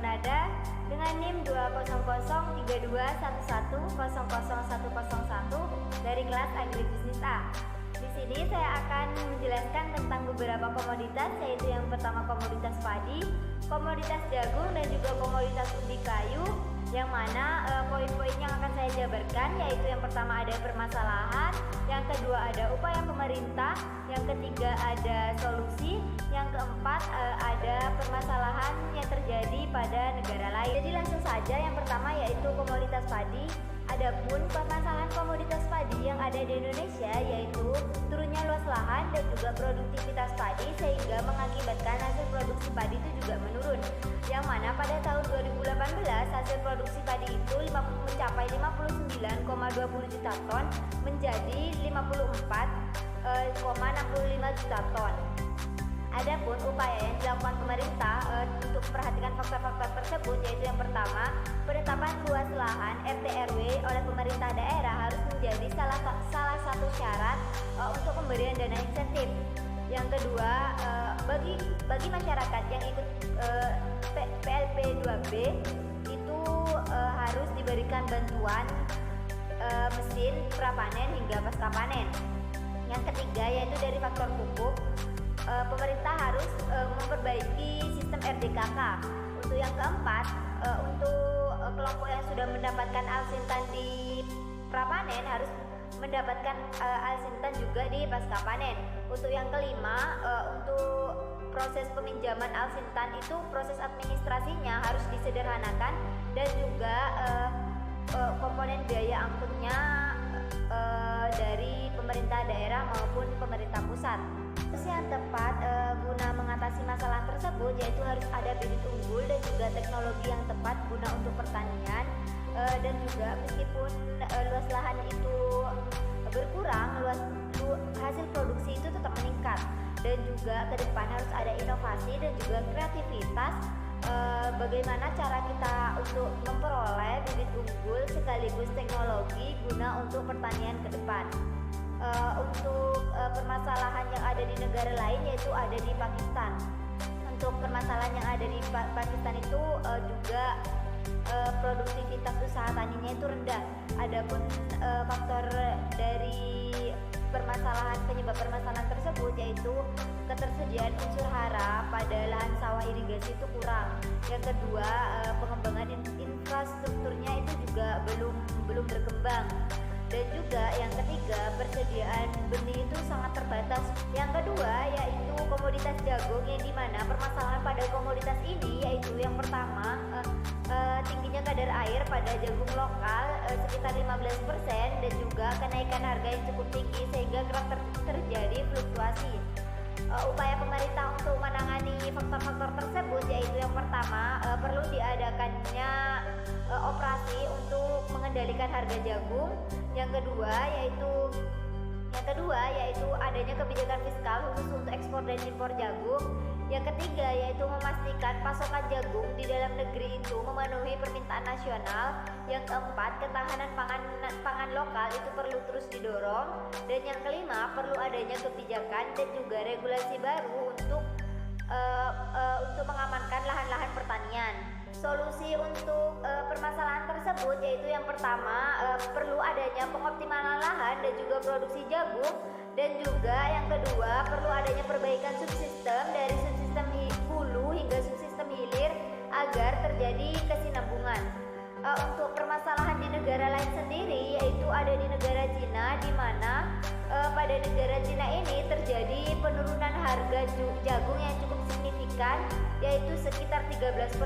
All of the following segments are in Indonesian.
Manada dengan NIM 2003211001001 dari kelas Agribisnis A. Di sini saya akan menjelaskan tentang beberapa komoditas, yaitu yang pertama komoditas padi, komoditas jagung, dan juga komoditas ubi kayu. Yang mana poin-poin yang akan saya jabarkan, yaitu yang pertama ada permasalahan, yang kedua ada upaya pemerintah, yang ketiga ada solusi, yang keempat ada permasalahan yang terjadi pada negara lain. Jadi langsung saja, yang pertama yaitu komoditas padi. Adapun permasalahan komoditas padi yang ada di Indonesia yaitu turunnya luas lahan dan juga produktivitas padi, sehingga mengakibatkan hasil produksi padi itu juga menurun. Yang mana pada tahun 2018 hasil produksi padi itu mencapai 59,20 juta ton menjadi 54,65 juta ton. Adapun upaya yang dilakukan pemerintah untuk memperhatikan faktor-faktor tersebut, yaitu yang pertama, penetapan luas lahan RT/RW oleh pemerintah daerah harus menjadi salah satu syarat untuk pemberian dana insentif. Yang kedua, bagi masyarakat yang ikut PLP 2B itu harus diberikan bantuan mesin prapanen hingga pasca panen. Yang ketiga yaitu dari faktor pupuk, pemerintah harus memperbaiki sistem RDKK. Untuk yang keempat, untuk kelompok yang sudah mendapatkan alsintan di prapanen harus mendapatkan alsintan juga di pasca panen. Untuk yang kelima, untuk proses peminjaman alsintan itu proses administrasinya harus disederhanakan, dan juga komponen biaya angkutnya dari pemerintah daerah maupun pemerintah pusat. Terus yang tepat guna mengatasi masalah tersebut yaitu harus ada bibit unggul dan juga teknologi yang tepat guna untuk pertanian, dan juga meskipun luas lahan itu berkurang, hasil produksi itu tetap meningkat, dan juga ke depan harus ada inovasi dan juga kreativitas bagaimana cara kita untuk memperoleh bibit unggul sekaligus teknologi guna untuk pertanian ke depan. Untuk permasalahan yang ada di negara lain yaitu ada di Pakistan. Untuk permasalahan yang ada di Pakistan itu juga produktivitas usaha taninya itu rendah. Adapun faktor dari penyebab permasalahan tersebut yaitu ketersediaan unsur hara pada lahan sawah irigasi itu kurang. Yang kedua, pengembangan infrastrukturnya itu juga belum berkembang. Dan juga yang ketiga, persediaan benih itu sangat terbatas. Yang kedua yaitu komoditas jagung, yang dimana permasalahan pada komoditas ini yaitu yang pertama, tingginya kadar air pada jagung lokal sekitar 15%, dan juga kenaikan harga yang cukup tinggi sehingga kerap terjadi fluktuasi. Upaya pemerintah untuk menangani faktor-faktor tersebut yaitu yang pertama, perlu diadakannya operasi untuk mengendalikan harga jagung. Yang kedua yaitu adanya kebijakan fiskal khusus untuk ekspor dan impor jagung. Yang ketiga yaitu memastikan pasokan jagung di dalam negeri itu memenuhi permintaan nasional. Yang keempat, ketahanan pangan lokal itu perlu terus didorong. Dan yang kelima, perlu adanya kebijakan dan juga regulasi baru untuk mengamankan lahan-lahan pertanian. Solusi untuk permasalahan tersebut yaitu yang pertama, perlu adanya pengoptimalan lahan dan juga produksi jagung, dan juga yang kedua perlu adanya perbaikan subsistem dari subsistem hulu hingga subsistem hilir agar terjadi kesinambungan. Untuk permasalahan di negara lain sendiri yaitu ada di negara Cina, di mana pada negara Cina ini terjadi penurunan harga jagung yang cukup signifikan yaitu sekitar 13%.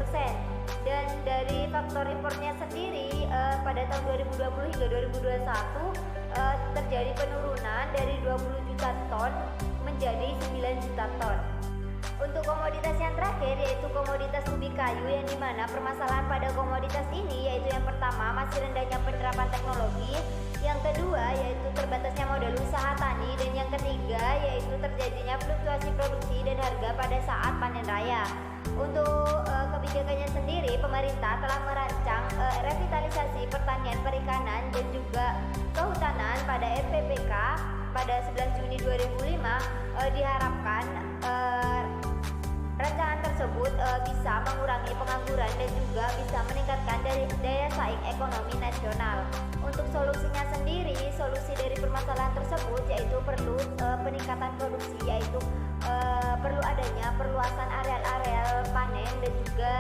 Dan dari faktor impornya sendiri pada tahun 2020 hingga 2021 terjadi penurunan dari 20 juta ton menjadi 9 juta ton. Untuk komoditas yang terakhir yaitu komoditas ubi kayu, yang dimana permasalahan pada komoditas ini yaitu yang pertama masih rendahnya penerapan teknologi, yang kedua yaitu terbatasnya modal usaha tani, dan yang ketiga yaitu terjadinya fluktuasi produksi dan harga pada saat panen raya. Untuk kebijakannya sendiri, pemerintah telah merancang revitalisasi pertanian perikanan dan juga kehutanan pada RPPK pada 11 Juni 2005. Diharapkan rancangan tersebut bisa mengurangi pengangguran dan ekonomi nasional. Untuk solusinya sendiri, solusi dari permasalahan tersebut yaitu perlu peningkatan produksi, yaitu perlu adanya perluasan areal-areal panen dan juga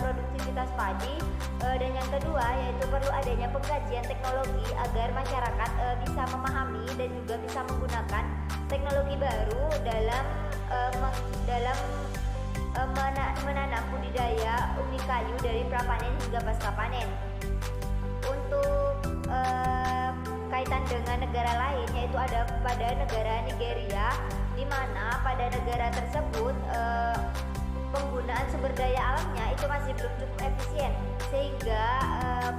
produktivitas padi, dan yang kedua yaitu perlu adanya pengkajian teknologi agar masyarakat bisa memahami dan juga bisa menggunakan teknologi baru dalam menanam budidaya umbi kayu dari prapanen hingga pasca panen. Untuk kaitan dengan negara lain, yaitu ada pada negara Nigeria, di mana pada negara tersebut penggunaan sumber daya alamnya itu masih belum cukup efisien, sehingga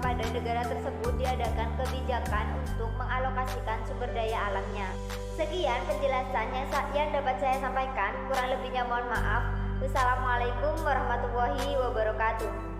pada negara tersebut diadakan kebijakan untuk mengalokasikan sumber daya alamnya. Sekian penjelasan yang dapat saya sampaikan, kurang lebihnya mohon maaf. Wassalamualaikum warahmatullahi wabarakatuh.